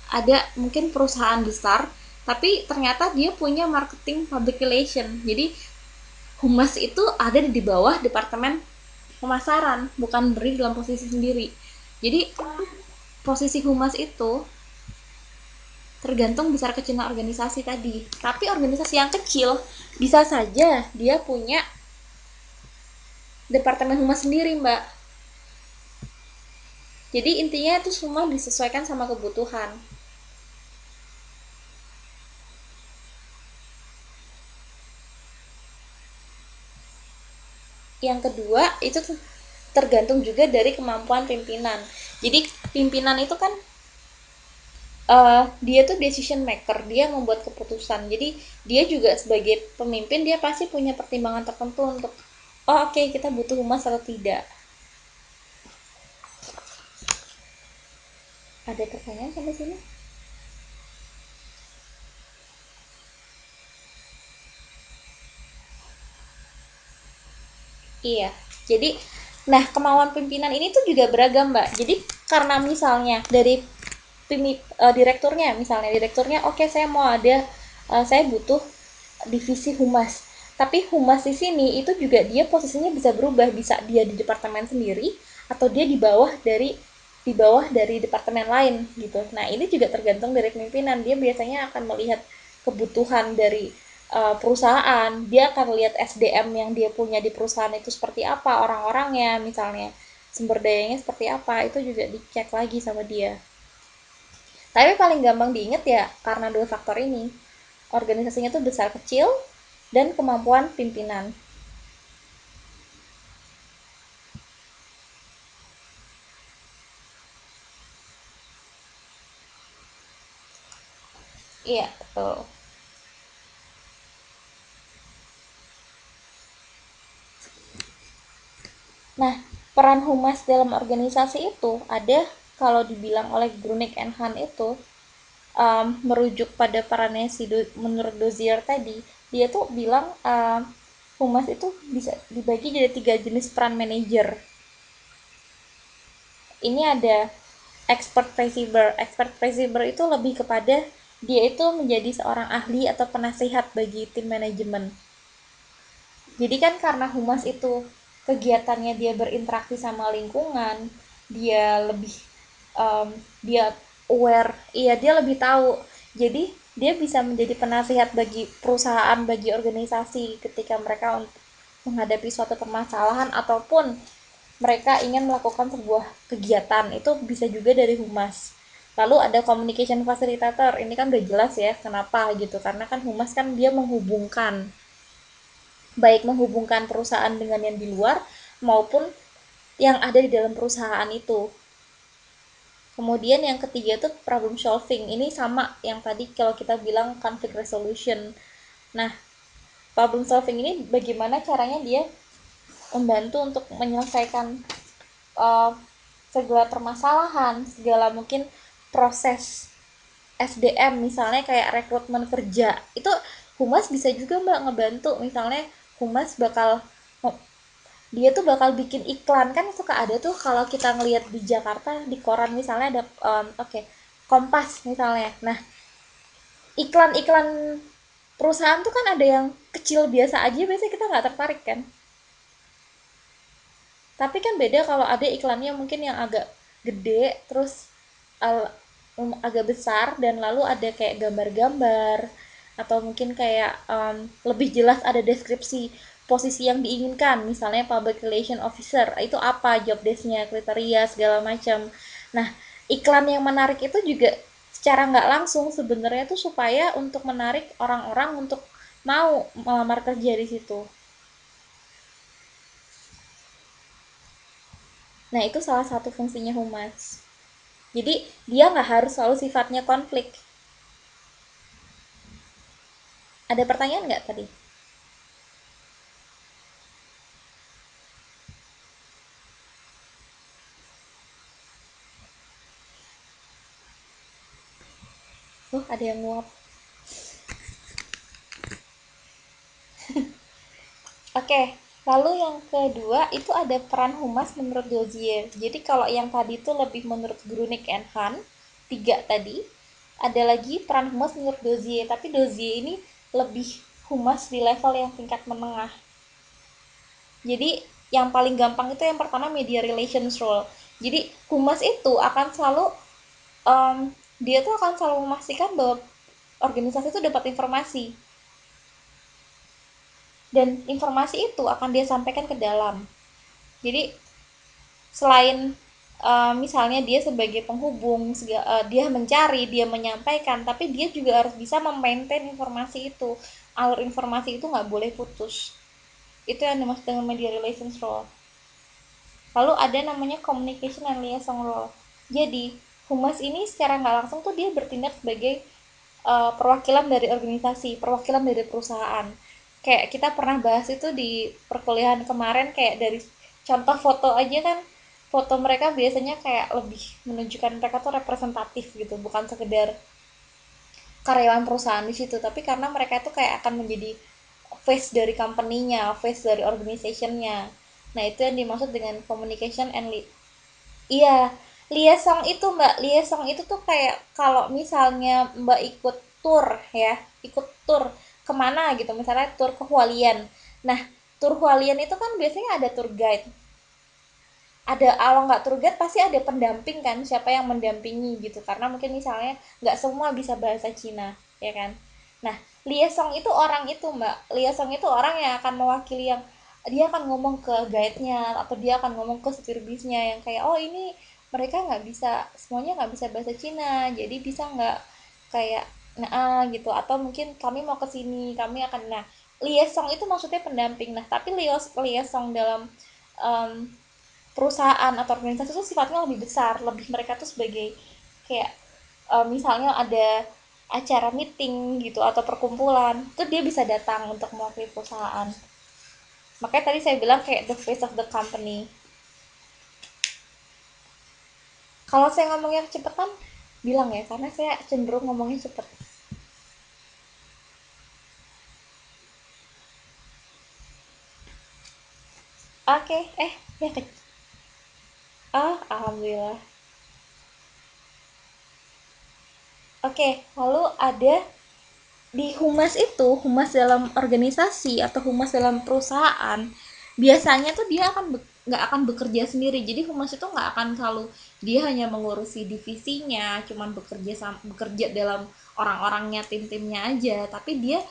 ada mungkin perusahaan besar, tapi ternyata dia punya marketing public relation. Jadi humas itu ada di bawah departemen pemasaran, bukan berdiri dalam posisi sendiri. Jadi posisi humas itu tergantung besar kecilnya organisasi tadi. Tapi organisasi yang kecil bisa saja dia punya departemen humas sendiri, Mbak. Jadi intinya itu semua disesuaikan sama kebutuhan. Yang kedua itu tergantung juga dari kemampuan pimpinan. Jadi pimpinan itu kan dia tuh decision maker, dia membuat keputusan. Jadi dia juga sebagai pemimpin dia pasti punya pertimbangan tertentu untuk oke, kita butuh humas atau tidak. Ada pertanyaan sampai sini? Iya. Jadi nah, kemauan pimpinan ini tuh juga beragam, Mbak. Jadi karena misalnya dari direkturnya, misalnya direkturnya oke, saya mau ada saya butuh divisi humas. Tapi humas di sini itu juga dia posisinya bisa berubah, bisa dia di departemen sendiri atau dia di bawah dari departemen lain gitu. Nah, ini juga tergantung dari pimpinan. Dia biasanya akan melihat kebutuhan dari perusahaan, dia akan lihat SDM yang dia punya di perusahaan itu seperti apa, orang-orangnya misalnya, sumber dayanya seperti apa, itu juga dicek lagi sama dia. Tapi paling gampang diingat ya karena dua faktor ini. Organisasinya tuh besar kecil dan kemampuan pimpinan. Iya, betul. Nah, peran humas dalam organisasi itu ada, kalau dibilang oleh Grunek and Han itu merujuk pada perannya menurut Dozier tadi, dia tuh bilang humas itu bisa dibagi jadi 3 jenis peran manajer. Ini ada expert receiver. Expert receiver itu lebih kepada dia itu menjadi seorang ahli atau penasihat bagi tim manajemen. Jadi kan karena humas itu kegiatannya dia berinteraksi sama lingkungan, dia lebih dia aware, iya dia lebih tahu. Jadi dia bisa menjadi penasihat bagi perusahaan, bagi organisasi ketika mereka menghadapi suatu permasalahan ataupun mereka ingin melakukan sebuah kegiatan, itu bisa juga dari humas. Lalu ada communication facilitator, ini kan udah jelas ya kenapa gitu, karena kan humas kan dia menghubungkan, baik menghubungkan perusahaan dengan yang di luar maupun yang ada di dalam perusahaan itu. Kemudian yang ketiga itu problem solving. Ini sama yang tadi kalau kita bilang conflict resolution. Nah, problem solving ini bagaimana caranya dia membantu untuk menyelesaikan uh, segala permasalahan, segala mungkin proses SDM, misalnya kayak rekrutmen kerja. Itu humas bisa juga Mbak ngebantu. Misalnya humas bakal dia tuh bakal bikin iklan, kan suka ada tuh kalau kita ngelihat di Jakarta di koran misalnya ada Kompas misalnya. Nah, iklan-iklan perusahaan tuh kan ada yang kecil biasa aja, biasanya kita nggak tertarik kan. Tapi kan beda kalau ada iklannya mungkin yang agak gede, terus agak besar, dan lalu ada kayak gambar-gambar atau mungkin kayak lebih jelas ada deskripsi posisi yang diinginkan, misalnya public relation officer itu apa job desk-nya, kriteria segala macam. Nah, iklan yang menarik itu juga secara nggak langsung sebenarnya tuh supaya untuk menarik orang-orang untuk mau melamar kerja di situ. Nah, itu salah satu fungsinya humas. Jadi dia nggak harus selalu sifatnya konflik. Ada pertanyaan nggak tadi? Oh, ada yang nguap. Oke, lalu yang kedua itu ada peran humas menurut Dozier. Jadi kalau yang tadi itu lebih menurut Grunik and Han, tiga tadi. Ada lagi peran humas menurut Dozier, tapi Dozier ini lebih humas di level yang tingkat menengah. Jadi yang paling gampang itu yang pertama media relations role. Jadi humas itu akan selalu dia tuh akan selalu memastikan bahwa organisasi itu dapat informasi, dan informasi itu akan dia sampaikan ke dalam. Jadi selain misalnya dia sebagai penghubung, dia mencari, dia menyampaikan, tapi dia juga harus bisa memaintain informasi itu. Alur informasi itu nggak boleh putus. Itu yang dimaksud dengan media relations role. Lalu ada namanya communication and liaison role. Jadi humas ini secara nggak langsung tuh dia bertindak sebagai perwakilan dari organisasi, perwakilan dari perusahaan. Kayak kita pernah bahas itu di perkuliahan kemarin, kayak dari contoh foto aja kan, foto mereka biasanya kayak lebih menunjukkan mereka tuh representatif gitu, bukan sekedar karyawan perusahaan di situ, tapi karena mereka itu kayak akan menjadi face dari company-nya, face dari organization-nya. Nah, itu yang dimaksud dengan communication and iya, liaison itu Mbak, liaison itu tuh kayak kalau misalnya Mbak ikut tour ya, ikut tour kemana gitu, misalnya tour ke Hualien. Nah, tour Hualien itu kan biasanya ada tour guide. Ada, kalau nggak tour guide pasti ada pendamping kan, siapa yang mendampingi gitu. Karena mungkin misalnya nggak semua bisa bahasa Cina, ya kan. Nah, liaison itu orang itu Mbak, liaison itu orang yang akan mewakili, yang dia akan ngomong ke guide-nya atau dia akan ngomong ke supir bisnya yang kayak, oh ini mereka nggak bisa, semuanya nggak bisa bahasa Cina, jadi bisa nggak kayak nah gitu, atau mungkin kami mau ke sini, kami akan, nah liaison itu maksudnya pendamping. Nah tapi liaison dalam um, perusahaan atau organisasi itu sifatnya lebih besar, lebih mereka tuh sebagai kayak misalnya ada acara meeting gitu atau perkumpulan, itu dia bisa datang untuk mewakili perusahaan. Makanya tadi saya bilang kayak the face of the company. Kalau saya ngomongnya kecepatan, bilang ya, karena saya cenderung ngomongnya cepet. Oke, ya ke alhamdulillah. Oke, lalu ada di humas itu, humas dalam organisasi atau humas dalam perusahaan, biasanya tuh dia akan nggak akan bekerja sendiri. Jadi humas itu nggak akan selalu dia hanya mengurusi divisinya, cuman bekerja dalam orang-orangnya, tim-timnya aja, tapi dia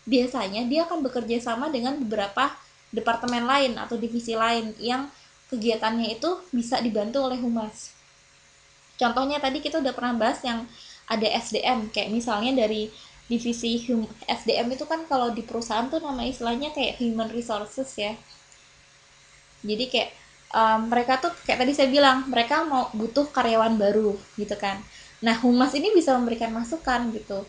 biasanya dia akan bekerja sama dengan beberapa departemen lain atau divisi lain yang kegiatannya itu bisa dibantu oleh humas. Contohnya tadi kita udah pernah bahas yang ada SDM, kayak misalnya dari divisi SDM itu kan kalau di perusahaan tuh nama istilahnya kayak human resources ya. Jadi kayak mereka tuh kayak tadi saya bilang, mereka mau butuh karyawan baru gitu kan. Nah humas ini bisa memberikan masukan gitu,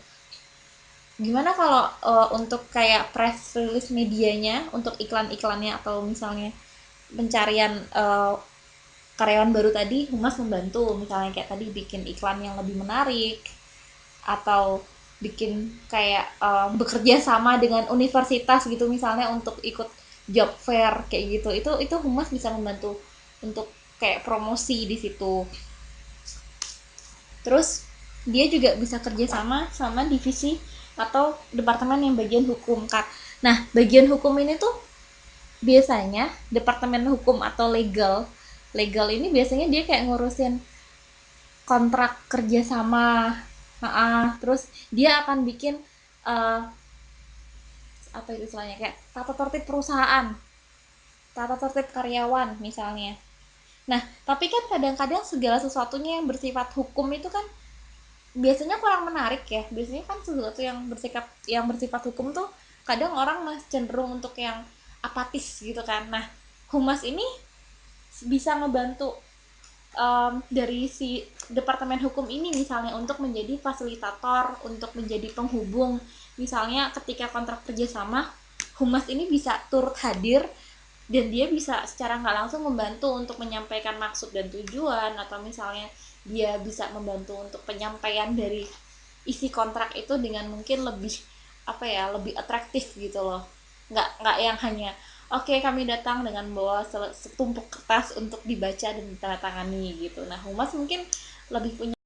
gimana kalau untuk kayak press release medianya, untuk iklan-iklannya atau misalnya pencarian karyawan baru tadi, humas membantu, misalnya kayak tadi bikin iklan yang lebih menarik, atau bikin kayak bekerja sama dengan universitas gitu misalnya untuk ikut job fair kayak gitu. Itu humas bisa membantu untuk kayak promosi di situ. Terus dia juga bisa kerjasama sama divisi atau departemen yang bagian hukum kan. Nah bagian hukum ini tuh biasanya departemen hukum atau legal, legal ini biasanya dia kayak ngurusin kontrak kerjasama. Terus dia akan bikin uh, apa itu istilahnya, kayak tata tertib perusahaan, tata tertib karyawan misalnya. Nah tapi kan kadang-kadang segala sesuatunya yang bersifat hukum itu kan biasanya kurang menarik ya. Biasanya kan sesuatu yang bersifat hukum tuh kadang orang masih cenderung untuk yang apatis gitu kan. Nah humas ini bisa ngebantu dari si departemen hukum ini misalnya untuk menjadi fasilitator, untuk menjadi penghubung. Misalnya ketika kontrak kerjasama, humas ini bisa turut hadir dan dia bisa secara nggak langsung membantu untuk menyampaikan maksud dan tujuan, atau misalnya dia bisa membantu untuk penyampaian dari isi kontrak itu dengan mungkin lebih apa ya, lebih atraktif gitu loh. Nggak yang hanya oke, kami datang dengan bawa setumpuk kertas untuk dibaca dan ditandatangani gitu. Nah humas mungkin lebih punya